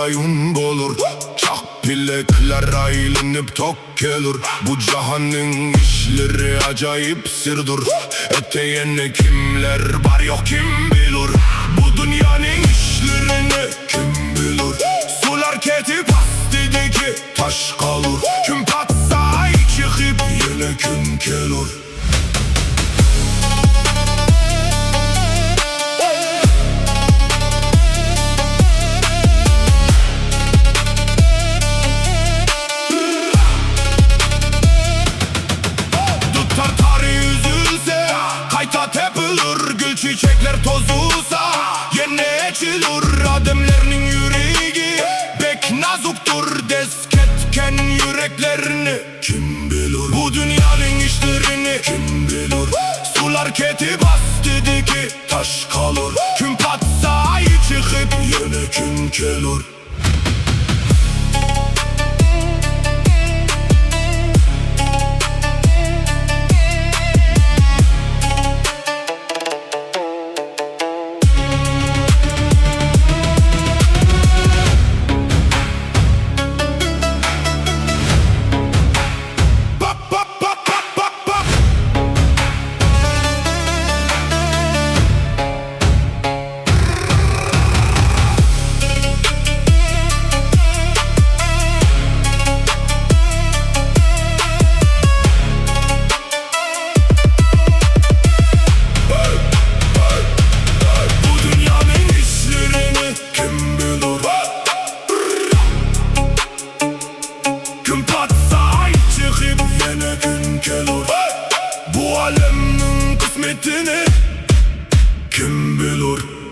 sarayın olur. Çak bilekler aylanıp tok gelir. Bu cahanın işleri acayip sırdır. Eteğine kimler var yok kim bilir. Bu dünyanın işlerini kim bilir. Sular ketip astideki taş kalır. Kim patsa çıkıp yine gün gelir. Çiçekler tozulsa yine eçilir. Ademlerinin yüreği bek nazuktur. Desketken yüreklerini kim bilir. Bu dünyanın işlerini kim bilir. Sular ketip astideki taş kalır. Kim patsa çıkıp yine gün gelir. Bu alemin kısmetini kim bilir.